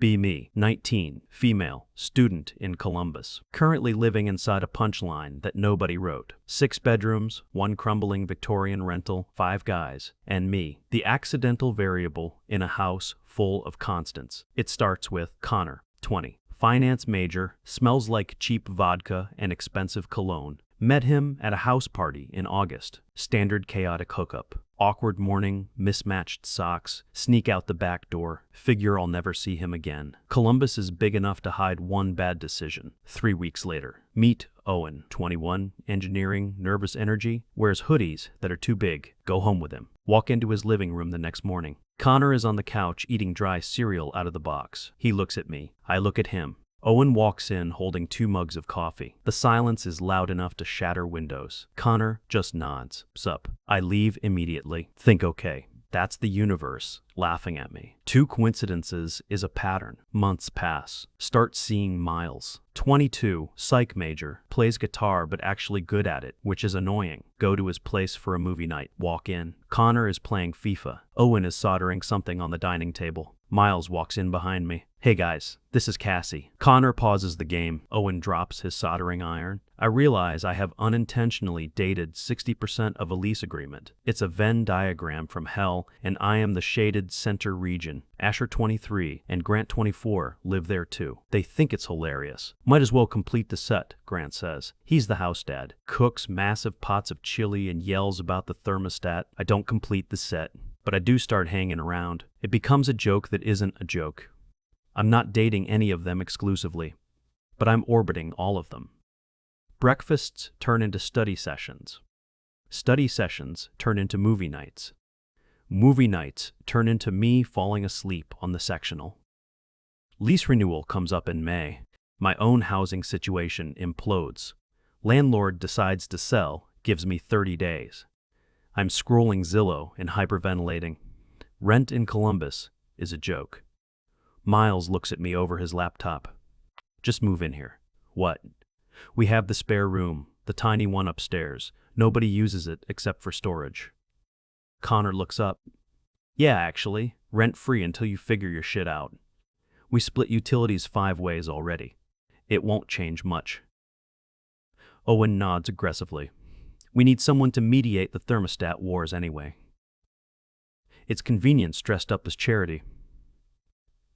Be me, 19, female, student in Columbus. Currently living inside a punchline that nobody wrote. 6 bedrooms, 1 crumbling Victorian rental, 5 guys, and me, the accidental variable in a house full of constants. It starts with Connor, 20. Finance major, smells like cheap vodka and expensive cologne. Met him at a house party in August. Standard chaotic hookup. Awkward morning, mismatched socks, sneak out the back door, figure I'll never see him again. Columbus is big enough to hide one bad decision. 3 weeks later. Meet Owen, 21, engineering, nervous energy, wears hoodies that are too big. Go home with him. Walk into his living room the next morning. Connor is on the couch eating dry cereal out of the box. He looks at me. I look at him. Owen walks in holding 2 mugs of coffee. The silence is loud enough to shatter windows. Connor just nods. Sup. I leave immediately. Think okay. That's the universe laughing at me. 2 coincidences is a pattern. Months pass. Start seeing Miles. 22, psych major, plays guitar but actually good at it, which is annoying. Go to his place for a movie night. Walk in. Connor is playing FIFA. Owen is soldering something on the dining table. Miles walks in behind me. Hey guys, this is Cassie. Connor pauses the game. Owen drops his soldering iron. I realize I have unintentionally dated 60% of a lease agreement. It's a Venn diagram from hell, and I am the shaded center region. Asher, 23, and Grant, 24, live there too. They think it's hilarious. Might as well complete the set, Grant says. He's the house dad. Cooks massive pots of chili and yells about the thermostat. I don't complete the set, but I do start hanging around. It becomes a joke that isn't a joke. I'm not dating any of them exclusively, but I'm orbiting all of them. Breakfasts turn into study sessions. Study sessions turn into movie nights. Movie nights turn into me falling asleep on the sectional. Lease renewal comes up in May. My own housing situation implodes. Landlord decides to sell, gives me 30 days. I'm scrolling Zillow and hyperventilating. Rent in Columbus is a joke. Miles looks at me over his laptop. Just move in here. What? We have the spare room, the tiny one upstairs. Nobody uses it except for storage. Connor looks up. Yeah, actually, rent-free until you figure your shit out. We split utilities 5 ways already. It won't change much. Owen nods aggressively. We need someone to mediate the thermostat wars anyway. It's convenience dressed up as charity.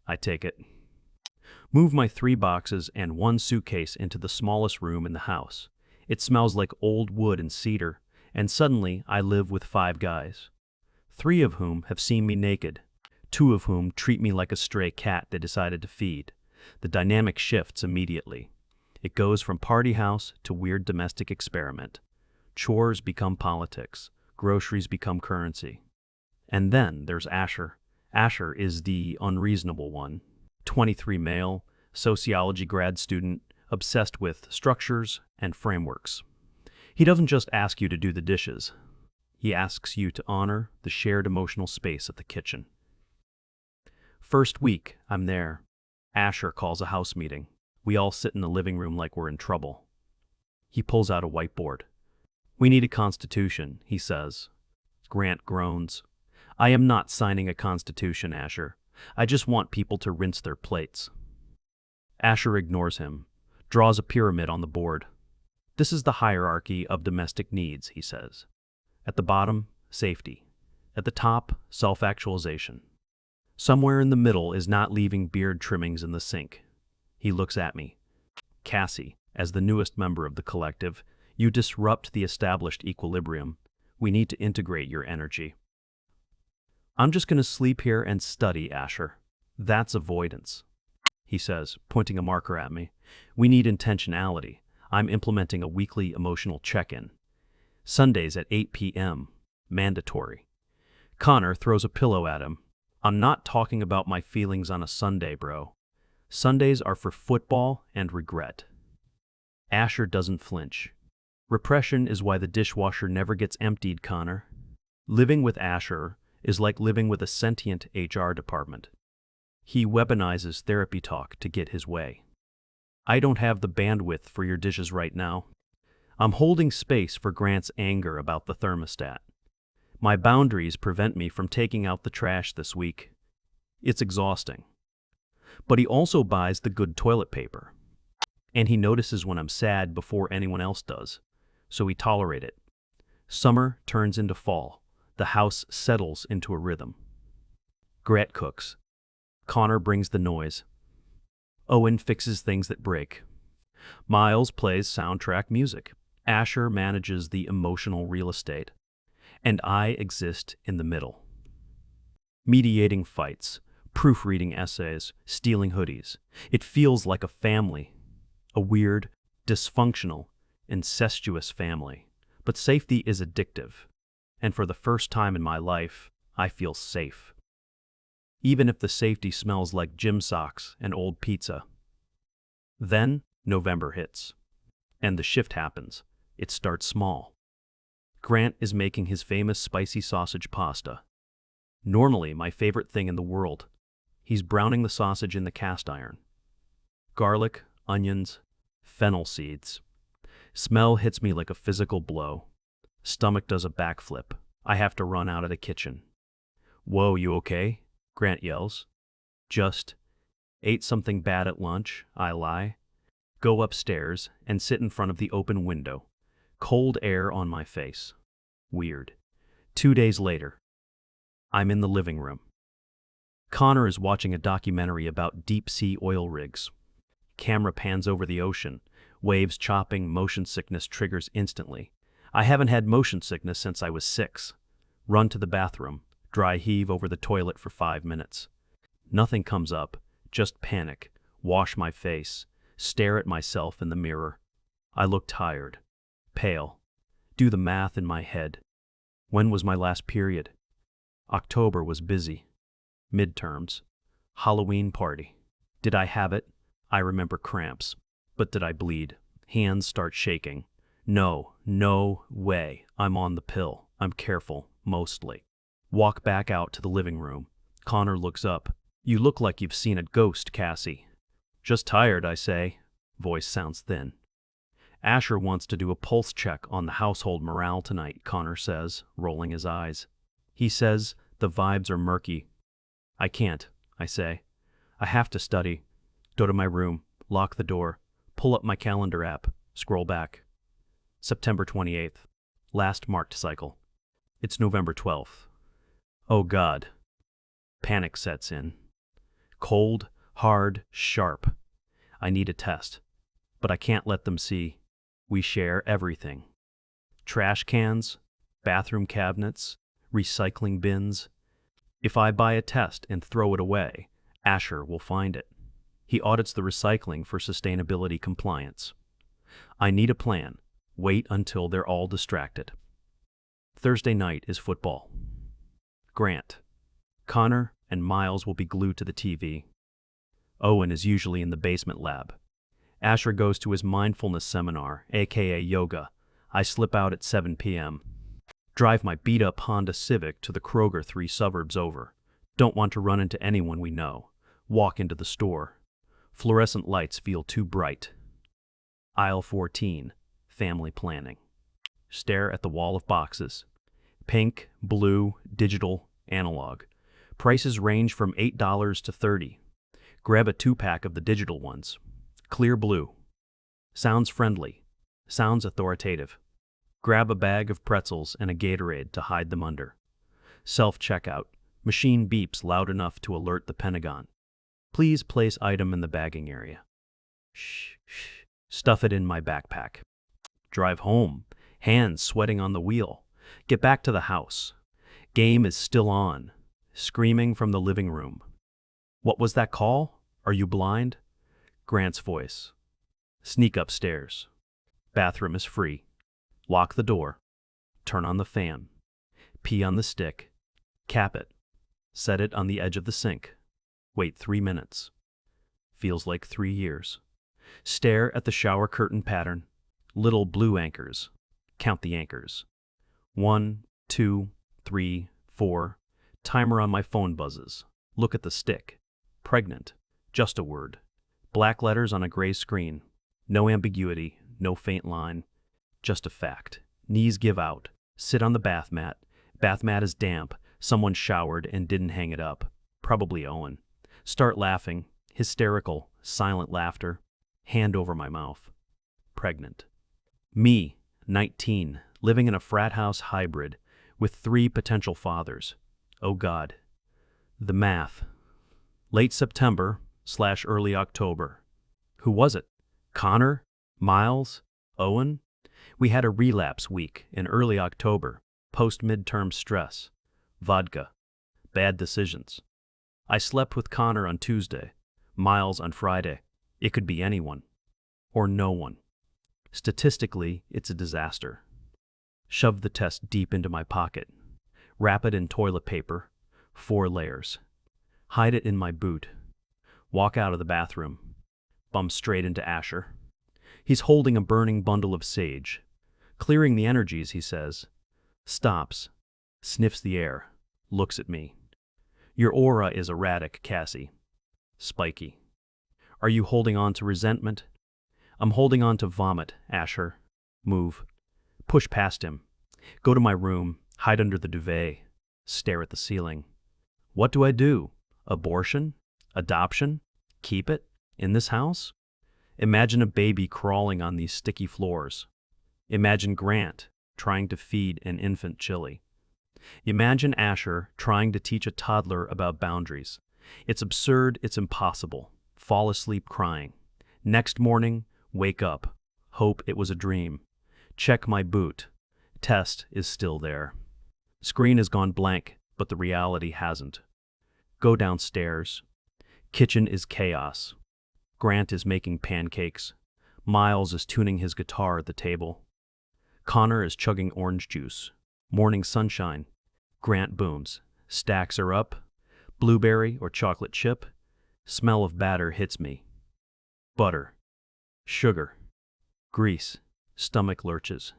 I take it. Move my 3 boxes and 1 suitcase into the smallest room in the house. It smells like old wood and cedar, and suddenly I live with 5 guys. 3 of whom have seen me naked, 2 of whom treat me like a stray cat they decided to feed. The dynamic shifts immediately. It goes from party house to weird domestic experiment. Chores become politics. Groceries become currency. And then there's Asher. Asher is the unreasonable one. 23 male, sociology grad student, obsessed with structures and frameworks. He doesn't just ask you to do the dishes. He asks you to honor the shared emotional space of the kitchen. First week, I'm there. Asher calls a house meeting. We all sit in the living room like we're in trouble. He pulls out a whiteboard. We need a constitution, he says. Grant groans. I am not signing a constitution, Asher. I just want people to rinse their plates. Asher ignores him, draws a pyramid on the board. This is the hierarchy of domestic needs, he says. At the bottom, safety. At the top, self-actualization. Somewhere in the middle is not leaving beard trimmings in the sink. He looks at me. Cassie, as the newest member of the collective, you disrupt the established equilibrium. We need to integrate your energy. I'm just going to sleep here and study, Asher. That's avoidance, he says, pointing a marker at me. We need intentionality. I'm implementing a weekly emotional check-in. Sundays at 8 p.m. Mandatory. Connor throws a pillow at him. I'm not talking about my feelings on a Sunday, bro. Sundays are for football and regret. Asher doesn't flinch. Repression is why the dishwasher never gets emptied, Connor. Living with Asher is like living with a sentient HR department. He weaponizes therapy talk to get his way. I don't have the bandwidth for your dishes right now. I'm holding space for Grant's anger about the thermostat. My boundaries prevent me from taking out the trash this week. It's exhausting. But he also buys the good toilet paper. And he notices when I'm sad before anyone else does. So we tolerate it. Summer turns into fall. The house settles into a rhythm. Grant cooks. Connor brings the noise. Owen fixes things that break. Miles plays soundtrack music. Asher manages the emotional real estate. And I exist in the middle. Mediating fights, proofreading essays, stealing hoodies. It feels like a family. A weird, dysfunctional, incestuous family. But safety is addictive. And for the first time in my life, I feel safe. Even if the safety smells like gym socks and old pizza. Then, November hits. And the shift happens. It starts small. Grant is making his famous spicy sausage pasta. Normally my favorite thing in the world. He's browning the sausage in the cast iron. Garlic, onions, fennel seeds. Smell hits me like a physical blow. Stomach does a backflip. I have to run out of the kitchen. "Whoa, you okay?" Grant yells. "Just ate something bad at lunch," I lie. Go upstairs and sit in front of the open window. Cold air on my face. Weird. 2 days later, I'm in the living room. Connor is watching a documentary about deep-sea oil rigs. Camera pans over the ocean. Waves chopping, motion sickness triggers instantly. I haven't had motion sickness since I was 6. Run to the bathroom. Dry heave over the toilet for 5 minutes. Nothing comes up, just panic. Wash my face. Stare at myself in the mirror. I look tired. Pale. Do the math in my head. When was my last period? October was busy. Midterms. Halloween party. Did I have it? I remember cramps. But did I bleed? Hands start shaking. No way. I'm on the pill. I'm careful, mostly. Walk back out to the living room. Connor looks up. "You look like you've seen a ghost, Cassie." "Just tired," I say. Voice sounds thin. "Asher wants to do a pulse check on the household morale tonight," Connor says, rolling his eyes. He says the vibes are murky. "I can't," I say. "I have to study." Go to my room, lock the door, pull up my calendar app, scroll back. September 28th. Last marked cycle. It's November 12th. Oh God. Panic sets in. Cold, hard, sharp. I need a test. But I can't let them see. We share everything. Trash cans, bathroom cabinets, recycling bins. If I buy a test and throw it away, Asher will find it. He audits the recycling for sustainability compliance. I need a plan. Wait until they're all distracted. Thursday night is football. Grant. Connor and Miles will be glued to the TV. Owen is usually in the basement lab. Asher goes to his mindfulness seminar, aka yoga. I slip out at 7 p.m. Drive my beat-up Honda Civic to the Kroger 3 suburbs over. Don't want to run into anyone we know. Walk into the store. Fluorescent lights feel too bright. Aisle 14. Family planning. Stare at the wall of boxes. Pink, blue, digital, analog. Prices range from $8 to $30. Grab a 2-pack of the digital ones. Clear blue. Sounds friendly. Sounds authoritative. Grab a bag of pretzels and a Gatorade to hide them under. Self-checkout. Machine beeps loud enough to alert the Pentagon. Please place item in the bagging area. Shh. Stuff it in my backpack. Drive home. Hands sweating on the wheel. Get back to the house. Game is still on. Screaming from the living room. "What was that call? Are you blind?" Grant's voice. Sneak upstairs. Bathroom is free. Lock the door. Turn on the fan. Pee on the stick. Cap it. Set it on the edge of the sink. Wait 3 minutes. Feels like 3 years. Stare at the shower curtain pattern. Little blue anchors. Count the anchors. 1, 2, 3, 4. Timer on my phone buzzes. Look at the stick. Pregnant. Just a word. Black letters on a gray screen. No ambiguity, no faint line. Just a fact. Knees give out. Sit on the bath mat. Bath mat is damp. Someone showered and didn't hang it up. Probably Owen. Start laughing. Hysterical, silent laughter. Hand over my mouth. Pregnant. Me, 19, living in a frat house hybrid with 3 potential fathers. Oh God. The math. Late September/early October. Who was it? Connor? Miles? Owen? We had a relapse week in early October, post-midterm stress, vodka, bad decisions. I slept with Connor on Tuesday, Miles on Friday. It could be anyone. Or no one. Statistically, it's a disaster. Shove the test deep into my pocket. Wrap it in toilet paper, 4 layers. Hide it in my boot. Walk out of the bathroom. Bump straight into Asher. He's holding a burning bundle of sage. Clearing the energies, he says. Stops. Sniffs the air. Looks at me. Your aura is erratic, Cassie. Spiky. Are you holding on to resentment? I'm holding on to vomit, Asher. Move. Push past him. Go to my room. Hide under the duvet. Stare at the ceiling. What do I do? Abortion? Adoption? Keep it? In this house? Imagine a baby crawling on these sticky floors. Imagine Grant trying to feed an infant chili. Imagine Asher trying to teach a toddler about boundaries. It's absurd, it's impossible. Fall asleep crying. Next morning, wake up. Hope it was a dream. Check my boot. Test is still there. Screen has gone blank, but the reality hasn't. Go downstairs. Kitchen is chaos. Grant is making pancakes. Miles is tuning his guitar at the table. Connor is chugging orange juice. Morning sunshine. Grant booms. Stacks are up. Blueberry or chocolate chip. Smell of batter hits me. Butter. Sugar. Grease. Stomach lurches.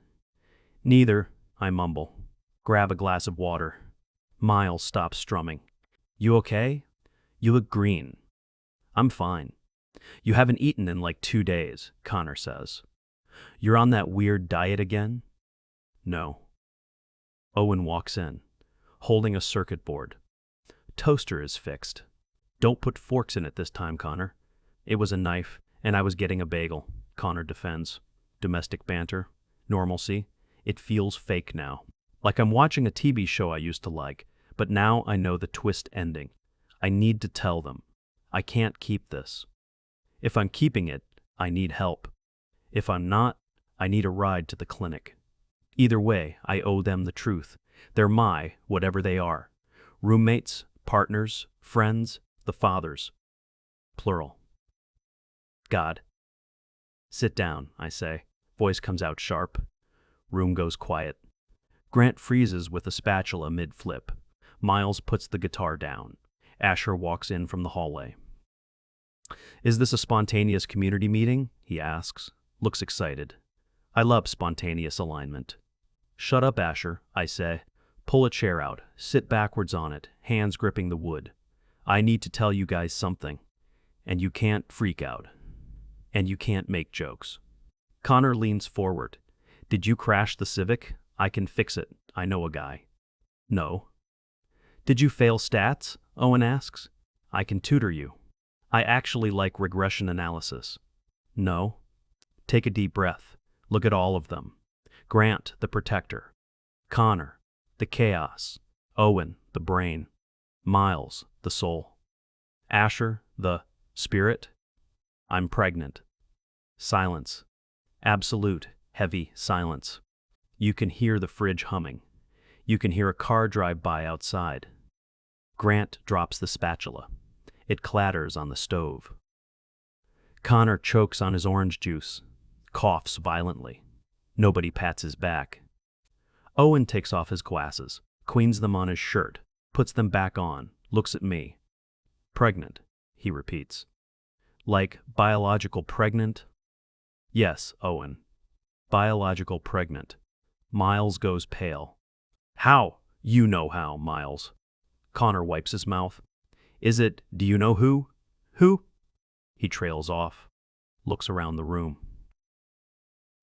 Neither, I mumble. Grab a glass of water. Miles stops strumming. You okay? You look green. I'm fine. You haven't eaten in like 2 days, Connor says. You're on that weird diet again? No. Owen walks in, holding a circuit board. Toaster is fixed. Don't put forks in it this time, Connor. It was a knife, and I was getting a bagel, Connor defends. Domestic banter, normalcy. It feels fake now. Like I'm watching a TV show I used to like, but now I know the twist ending. I need to tell them. I can't keep this. If I'm keeping it, I need help. If I'm not, I need a ride to the clinic. Either way, I owe them the truth. They're my, whatever they are. Roommates, partners, friends, the fathers. Plural. God. Sit down, I say. Voice comes out sharp. Room goes quiet. Grant freezes with a spatula mid-flip. Miles puts the guitar down. Asher walks in from the hallway. Is this a spontaneous community meeting? He asks. Looks excited. I love spontaneous alignment. Shut up, Asher, I say. Pull a chair out. Sit backwards on it, hands gripping the wood. I need to tell you guys something. And you can't freak out. And you can't make jokes. Connor leans forward. Did you crash the Civic? I can fix it. I know a guy. No. Did you fail stats? Owen asks. I can tutor you. I actually like regression analysis. No. Take a deep breath. Look at all of them. Grant, the protector. Connor, the chaos. Owen, the brain. Miles, the soul. Asher, the spirit. I'm pregnant. Silence. Absolute, heavy silence. You can hear the fridge humming. You can hear a car drive by outside. Grant drops the spatula. It clatters on the stove. Connor chokes on his orange juice, coughs violently. Nobody pats his back. Owen takes off his glasses, queens them on his shirt, puts them back on, looks at me. Pregnant, he repeats. Like biological pregnant? Yes, Owen. Biological pregnant. Miles goes pale. How? You know how, Miles. Connor wipes his mouth. Is it, do you know who? Who? He trails off, looks around the room.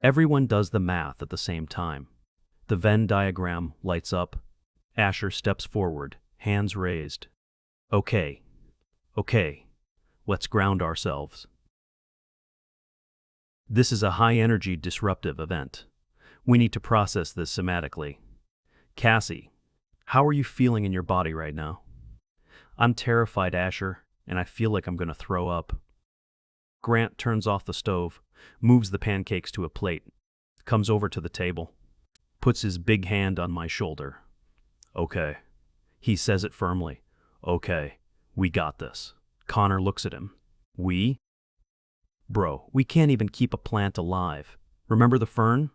Everyone does the math at the same time. The Venn diagram lights up. Asher steps forward, hands raised. Okay. Let's ground ourselves. This is a high-energy disruptive event. We need to process this somatically. Cassie, how are you feeling in your body right now? I'm terrified, Asher, and I feel like I'm going to throw up. Grant turns off the stove, moves the pancakes to a plate, comes over to the table, puts his big hand on my shoulder. Okay. He says it firmly. Okay, we got this. Connor looks at him. We? Bro, we can't even keep a plant alive. Remember the fern?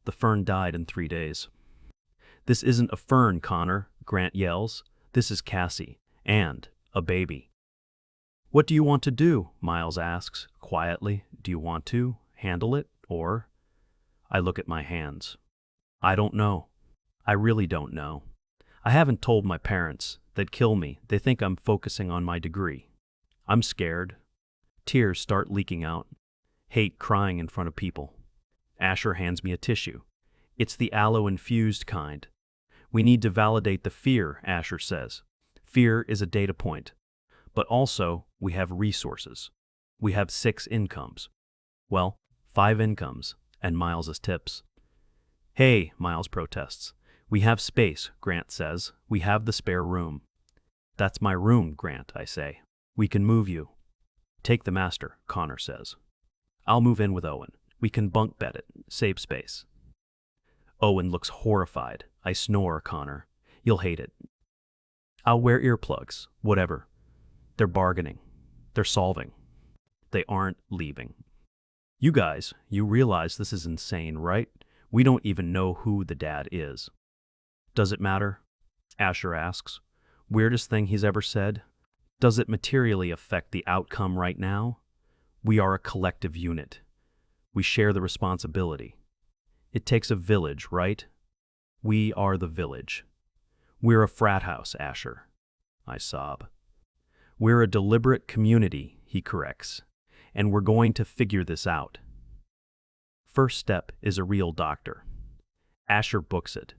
The fern died in 3 days. This isn't a fern, Connor, Grant yells. This is Cassie, and a baby. What do you want to do? Miles asks, quietly. Do you want to handle it, or? I look at my hands. I don't know. I really don't know. I haven't told my parents. They'd kill me. They think I'm focusing on my degree. I'm scared. Tears start leaking out. Hate crying in front of people. Asher hands me a tissue. It's the aloe-infused kind. We need to validate the fear, Asher says. Fear is a data point. But also, we have resources. We have 6 incomes. Well, 5 incomes, and Miles's tips. Hey, Miles protests. We have space, Grant says. We have the spare room. That's my room, Grant, I say. We can move you. Take the master, Connor says. I'll move in with Owen. We can bunk bed it, save space. Owen looks horrified. I snore, Connor. You'll hate it. I'll wear earplugs, whatever. They're bargaining. They're solving. They aren't leaving. You guys, you realize this is insane, right? We don't even know who the dad is. Does it matter? Asher asks. Weirdest thing he's ever said? Does it materially affect the outcome right now? We are a collective unit. We share the responsibility. It takes a village, right? We are the village. We're a frat house, Asher. I sob. We're a deliberate community, he corrects, and we're going to figure this out. First step is a real doctor. Asher books it.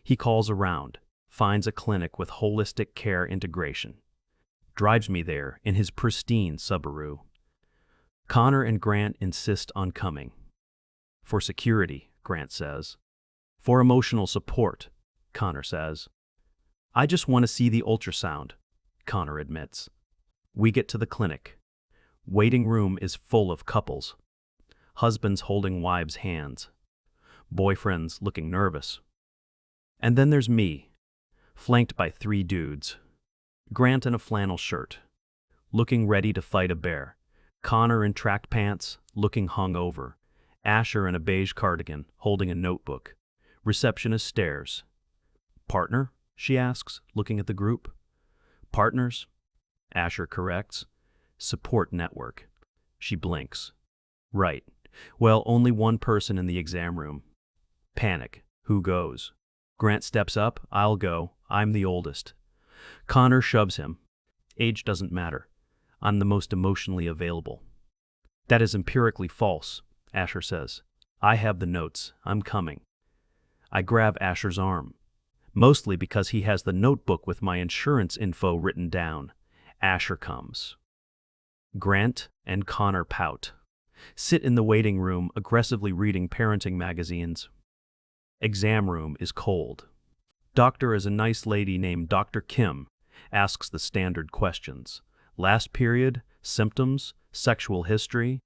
He calls around, finds a clinic with holistic care integration. Drives me there in his pristine Subaru. Connor and Grant insist on coming. For security, Grant says. For emotional support, Connor says. I just want to see the ultrasound, Connor admits. We get to the clinic. Waiting room is full of couples. Husbands holding wives' hands. Boyfriends looking nervous. And then there's me, flanked by 3 dudes. Grant in a flannel shirt, looking ready to fight a bear. Connor in track pants, looking hungover. Asher in a beige cardigan, holding a notebook. Receptionist stares. Partner? She asks, looking at the group. Partners? Asher corrects. Support network. She blinks. Right. Well, only one person in the exam room. Panic. Who goes? Grant steps up. I'll go. I'm the oldest. Connor shoves him. Age doesn't matter. I'm the most emotionally available. That is empirically false, Asher says. I have the notes. I'm coming. I grab Asher's arm, mostly because he has the notebook with my insurance info written down. Asher comes. Grant and Connor pout. Sit in the waiting room, aggressively reading parenting magazines. Exam room is cold. Doctor is a nice lady named Dr. Kim, asks the standard questions. Last period, symptoms, sexual history.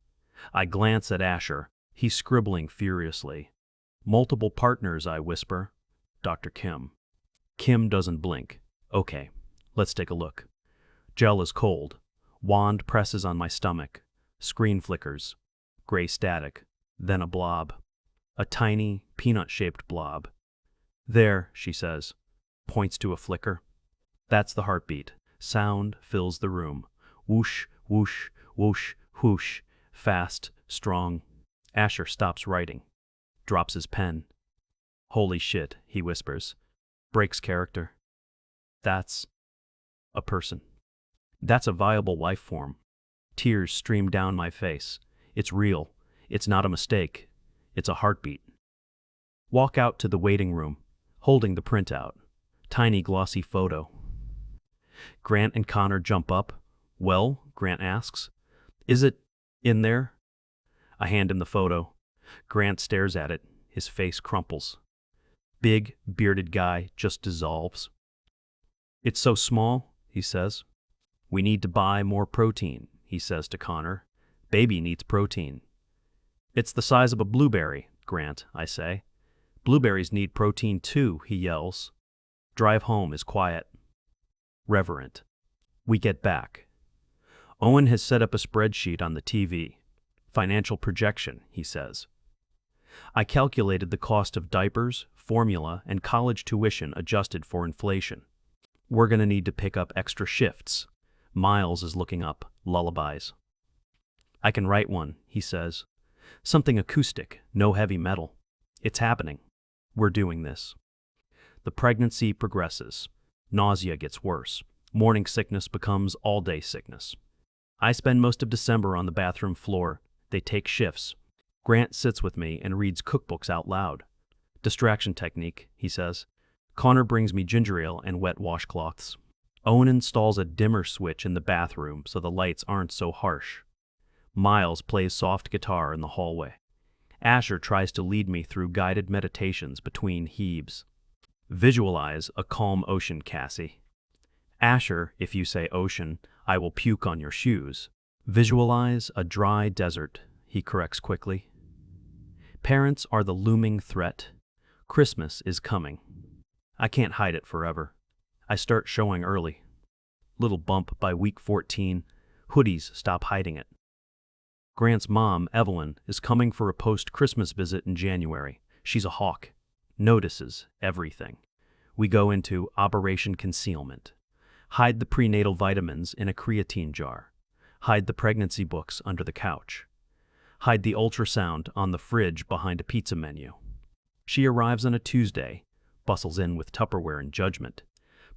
I glance at Asher. He's scribbling furiously. Multiple partners, I whisper. Dr. Kim. Kim doesn't blink. Okay, let's take a look. Gel is cold. Wand presses on my stomach. Screen flickers. Gray static. Then a blob. A tiny, peanut-shaped blob. There, she says. Points to a flicker. That's the heartbeat. Sound fills the room. Whoosh, whoosh, whoosh, whoosh. Fast, strong. Asher stops writing. Drops his pen. Holy shit, he whispers. Breaks character. That's a person. That's a viable life form. Tears stream down my face. It's real. It's not a mistake. It's a heartbeat. Walk out to the waiting room, holding the printout. Tiny glossy photo. Grant and Connor jump up. Well, Grant asks. Is it in there? I hand him the photo. Grant stares at it. His face crumples. Big, bearded guy just dissolves. It's so small, he says. We need to buy more protein, he says to Connor. Baby needs protein. It's the size of a blueberry, Grant, I say. Blueberries need protein too, he yells. Drive home is quiet. Reverent. We get back. Owen has set up a spreadsheet on the TV. Financial projection, he says. I calculated the cost of diapers, formula, and college tuition adjusted for inflation. We're going to need to pick up extra shifts. Miles is looking up lullabies. I can write one, he says. Something acoustic, no heavy metal. It's happening. We're doing this. The pregnancy progresses. Nausea gets worse. Morning sickness becomes all-day sickness. I spend most of December on the bathroom floor. They take shifts. Grant sits with me and reads cookbooks out loud. Distraction technique, he says. Connor brings me ginger ale and wet washcloths. Owen installs a dimmer switch in the bathroom so the lights aren't so harsh. Miles plays soft guitar in the hallway. Asher tries to lead me through guided meditations between heaves. Visualize a calm ocean, Cassie. Asher, if you say ocean, I will puke on your shoes. Visualize a dry desert, he corrects quickly. Parents are the looming threat. Christmas is coming. I can't hide it forever. I start showing early. Little bump by week 14. Hoodies stop hiding it. Grant's mom, Evelyn, is coming for a post-Christmas visit in January. She's a hawk. Notices everything. We go into Operation Concealment. Hide the prenatal vitamins in a creatine jar. Hide the pregnancy books under the couch. Hide the ultrasound on the fridge behind a pizza menu. She arrives on a Tuesday, bustles in with Tupperware and judgment.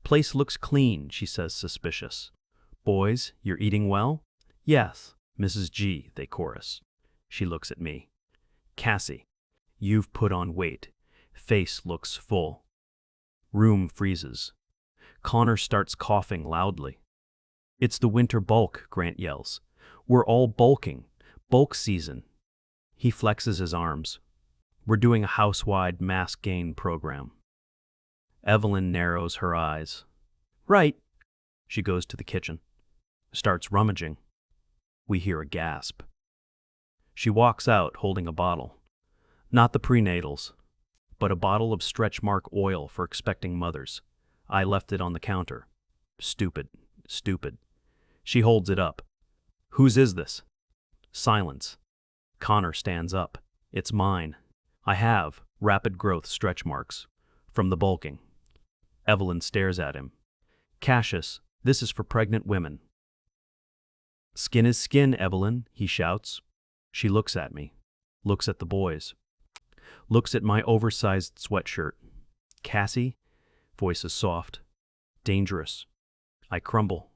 Place looks clean, she says, suspicious. Boys, you're eating well? Yes, Mrs. G, they chorus. She looks at me. Cassie, you've put on weight. Face looks full. Room freezes. Connor starts coughing loudly. It's the winter bulk, Grant yells. We're all bulking. Bulk season. He flexes his arms. We're doing a house-wide mass gain program. Evelyn narrows her eyes. Right. She goes to the kitchen. Starts rummaging. We hear a gasp. She walks out holding a bottle. Not the prenatals, but a bottle of stretch mark oil for expecting mothers. I left it on the counter. Stupid, stupid. She holds it up. Whose is this? Silence. Connor stands up. It's mine. I have rapid growth stretch marks from the bulking. Evelyn stares at him. Cassius, this is for pregnant women. Skin is skin, Evelyn, he shouts. She looks at me, looks at the boys, looks at my oversized sweatshirt. Cassie, voice is soft, dangerous. I crumble.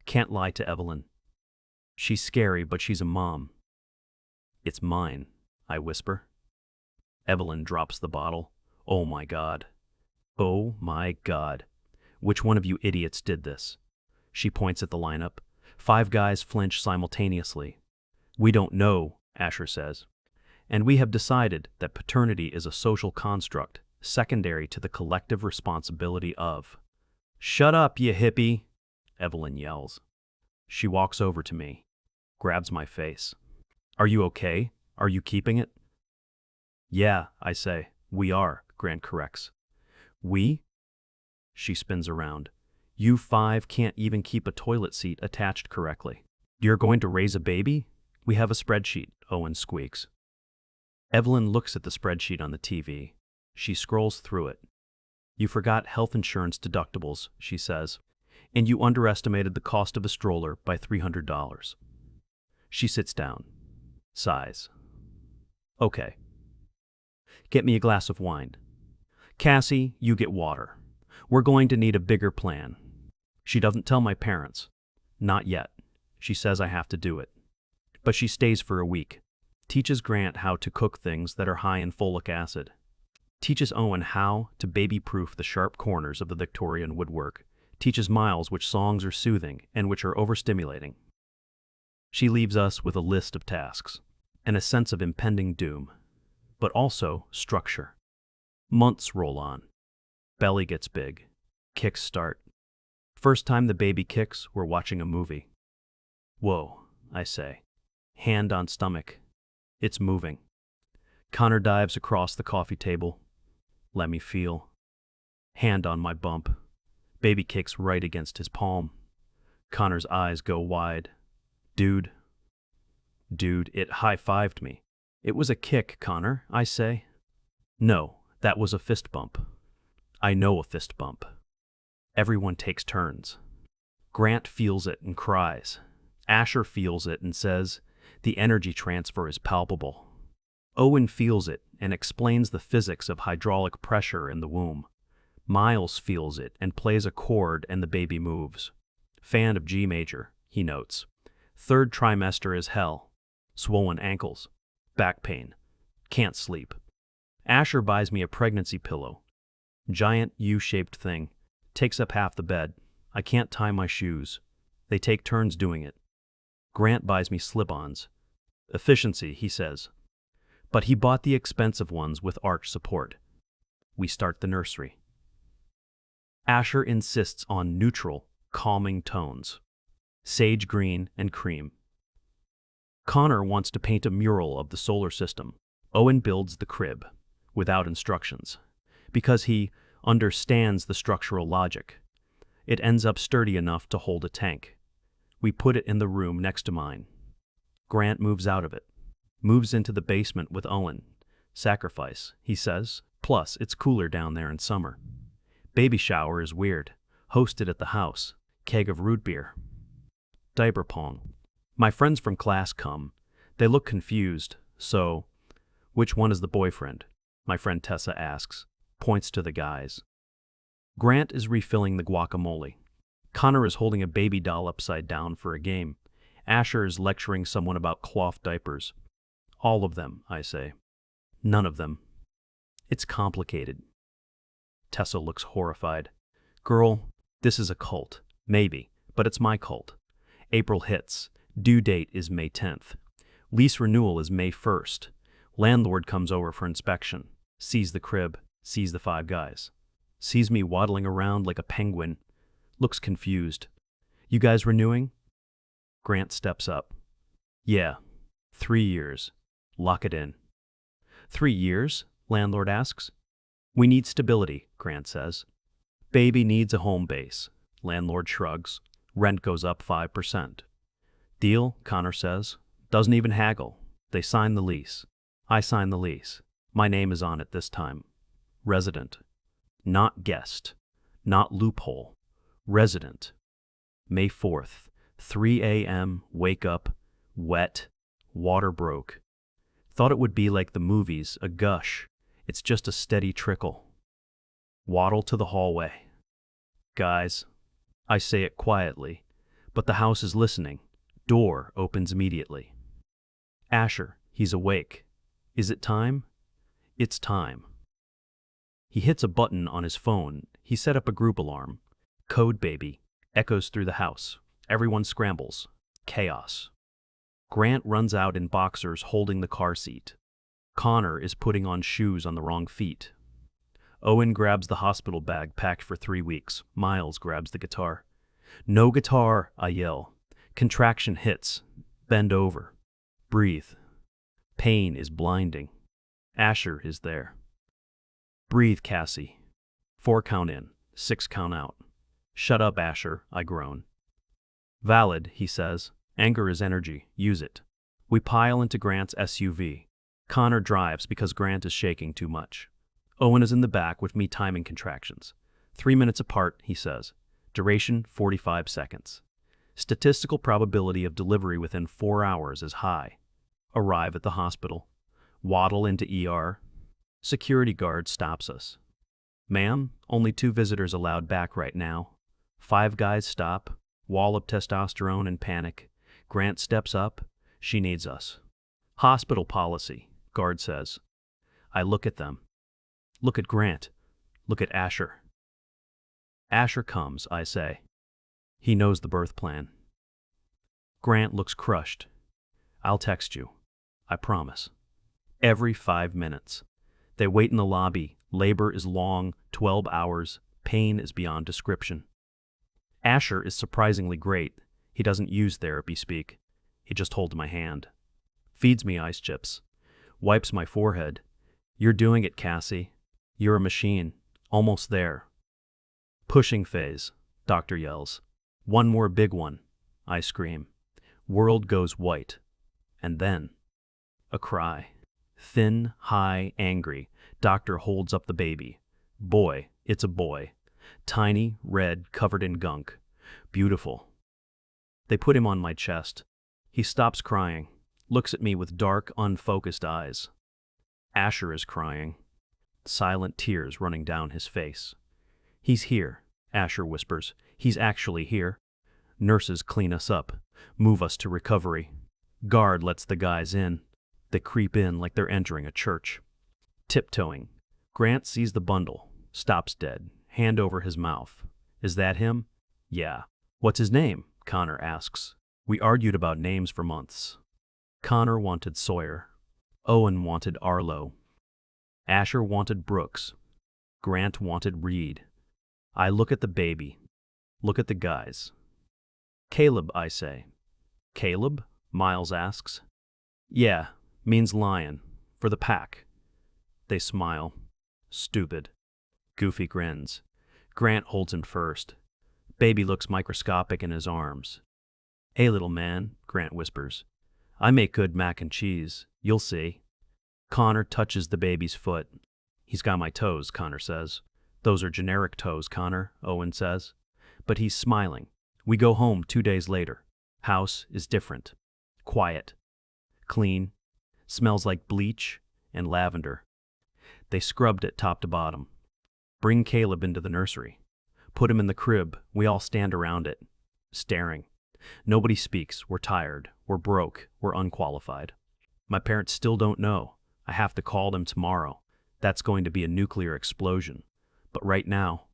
Can't lie to Evelyn. She's scary, but she's a mom. It's mine, I whisper. Evelyn drops the bottle. Oh my God. Oh my God. Which one of you idiots did this? She points at the lineup. 5 guys flinch simultaneously. We don't know, Asher says. And we have decided that paternity is a social construct, secondary to the collective responsibility of. Shut up, you hippie, Evelyn yells. She walks over to me, grabs my face. Are you okay? Are you keeping it? Yeah, I say. We are, Grant corrects. We? She spins around. You 5 can't even keep a toilet seat attached correctly. You're going to raise a baby? We have a spreadsheet, Owen squeaks. Evelyn looks at the spreadsheet on the TV. She scrolls through it. You forgot health insurance deductibles, she says, and you underestimated the cost of a stroller by $300. She sits down, sighs. Okay. Get me a glass of wine. Cassie, you get water. We're going to need a bigger plan. She doesn't tell my parents. Not yet. She says I have to do it. But she stays for a week. Teaches Grant how to cook things that are high in folic acid. Teaches Owen how to baby-proof the sharp corners of the Victorian woodwork. Teaches Miles which songs are soothing and which are overstimulating. She leaves us with a list of tasks and a sense of impending doom, but also structure. Months roll on. Belly gets big. Kicks start. First time the baby kicks, we're watching a movie. Whoa, I say. Hand on stomach. It's moving. Connor dives across the coffee table. Let me feel. Hand on my bump. Baby kicks right against his palm. Connor's eyes go wide. Dude, it high-fived me. It was a kick, Connor, I say. No, that was a fist bump. I know a fist bump. Everyone takes turns. Grant feels it and cries. Asher feels it and says, the energy transfer is palpable. Owen feels it and explains the physics of hydraulic pressure in the womb. Miles feels it and plays a chord and the baby moves. Fan of G major, he notes. Third trimester is hell. Swollen ankles. Back pain. Can't sleep. Asher buys me a pregnancy pillow. Giant U-shaped thing. Takes up half the bed. I can't tie my shoes. They take turns doing it. Grant buys me slip-ons. Efficiency, he says. But he bought the expensive ones with arch support. We start the nursery. Asher insists on neutral, calming tones. Sage green and cream. Connor wants to paint a mural of the solar system. Owen builds the crib, without instructions, because he understands the structural logic. It ends up sturdy enough to hold a tank. We put it in the room next to mine. Grant moves out of it, moves into the basement with Owen. Sacrifice, he says, plus it's cooler down there in summer. Baby shower is weird, hosted at the house, keg of root beer. Diaper pong. My friends from class come. They look confused, so, which one is the boyfriend? My friend Tessa asks, points to the guys. Grant is refilling the guacamole. Connor is holding a baby doll upside down for a game. Asher is lecturing someone about cloth diapers. All of them, I say. None of them. It's complicated. Tessa looks horrified. Girl, this is a cult. Maybe, but it's my cult. April hits. Due date is May 10th. Lease renewal is May 1st. Landlord comes over for inspection. Sees the crib. Sees the 5 guys. Sees me waddling around like a penguin. Looks confused. You guys renewing? Grant steps up. Yeah. 3 years. Lock it in. 3 years? Landlord asks. We need stability, Grant says. Baby needs a home base. Landlord shrugs. Rent goes up 5%. Deal, Connor says. Doesn't even haggle. They sign the lease. I sign the lease. My name is on it this time. Resident. Not guest. Not loophole. Resident. May 4th. 3 a.m. Wake up. Wet. Water broke. Thought it would be like the movies, a gush. It's just a steady trickle. Waddle to the hallway. Guys. I say it quietly, but the house is listening. Door opens immediately. Asher, he's awake. Is it time? It's time. He hits a button on his phone. He set up a group alarm. Code baby echoes through the house. Everyone scrambles. Chaos. Grant runs out in boxers holding the car seat. Connor is putting on shoes on the wrong feet. Owen grabs the hospital bag packed for 3 weeks. Miles grabs the guitar. No guitar, I yell. Contraction hits. Bend over. Breathe. Pain is blinding. Asher is there. Breathe, Cassie. 4 count in, 6 count out. Shut up, Asher, I groan. Valid, he says. Anger is energy. Use it. We pile into Grant's SUV. Connor drives because Grant is shaking too much. Owen is in the back with me timing contractions. 3 minutes apart, he says. Duration, 45 seconds. Statistical probability of delivery within 4 hours is high. Arrive at the hospital. Waddle into ER. Security guard stops us. Ma'am, only 2 visitors allowed back right now. 5 guys stop. Wall of testosterone and panic. Grant steps up. She needs us. Hospital policy, guard says. I look at them. Look at Grant. Look at Asher. Asher comes, I say. He knows the birth plan. Grant looks crushed. I'll text you. I promise. Every 5 minutes. They wait in the lobby. Labor is long, 12 hours. Pain is beyond description. Asher is surprisingly great. He doesn't use therapy speak. He just holds my hand. Feeds me ice chips. Wipes my forehead. You're doing it, Cassie. You're a machine. Almost there. Pushing phase, doctor yells. One more big one, I scream. World goes white. And then, a cry. Thin, high, angry. Doctor holds up the baby. Boy, it's a boy. Tiny, red, covered in gunk. Beautiful. They put him on my chest. He stops crying, looks at me with dark, unfocused eyes. Asher is crying. Silent tears running down his face. He's here, Asher whispers. He's actually here. Nurses clean us up, move us to recovery. Guard lets the guys in. They creep in like they're entering a church. Tiptoeing. Grant sees the bundle, stops dead, hand over his mouth. Is that him? Yeah. What's his name? Connor asks. We argued about names for months. Connor wanted Sawyer. Owen wanted Arlo. Asher wanted Brooks. Grant wanted Reed. I look at the baby. Look at the guys. Caleb, I say. Caleb? Miles asks. Yeah, means lion. For the pack. They smile. Stupid. Goofy grins. Grant holds him first. Baby looks microscopic in his arms. Hey, little man, Grant whispers. I make good mac and cheese. You'll see. Connor touches the baby's foot. He's got my toes, Connor says. Those are generic toes, Connor, Owen says. But he's smiling. We go home 2 days later. House is different. Quiet. Clean. Smells like bleach and lavender. They scrubbed it top to bottom. Bring Caleb into the nursery. Put him in the crib. We all stand around it, staring. Nobody speaks. We're tired. We're broke. We're unqualified. My parents still don't know. I have to call them tomorrow. That's going to be a nuclear explosion. But right now,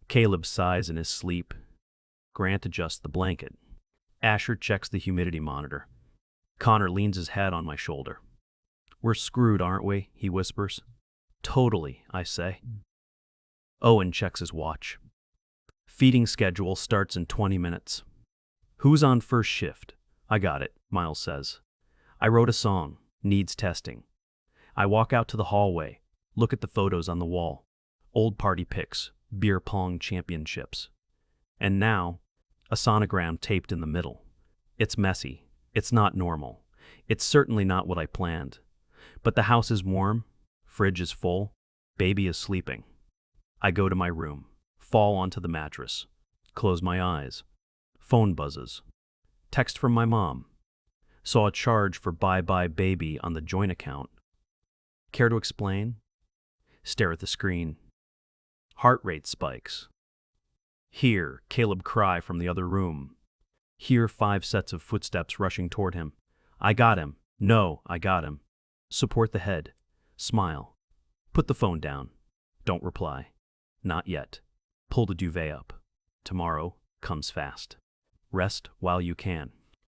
Caleb sighs in his sleep. Grant adjusts the blanket. Asher checks the humidity monitor. Connor leans his head on my shoulder. We're screwed, aren't we? He whispers. Totally, I say. Owen checks his watch. Feeding schedule starts in 20 minutes. Who's on first shift? I got it, Miles says. I wrote a song. Needs testing. I walk out to the hallway. Look at the photos on the wall. Old party pics. Beer pong championships. And now, a sonogram taped in the middle. It's messy. It's not normal. It's certainly not what I planned. But the house is warm. Fridge is full. Baby is sleeping. I go to my room. Fall onto the mattress. Close my eyes. Phone buzzes. Text from my mom. Saw a charge for bye-bye baby on the joint account. Care to explain? Stare at the screen. Heart rate spikes. Hear Caleb cry from the other room. Hear 5 sets of footsteps rushing toward him. I got him. No, I got him. Support the head. Smile. Put the phone down. Don't reply. Not yet. Pull the duvet up. Tomorrow comes fast. Rest while you can.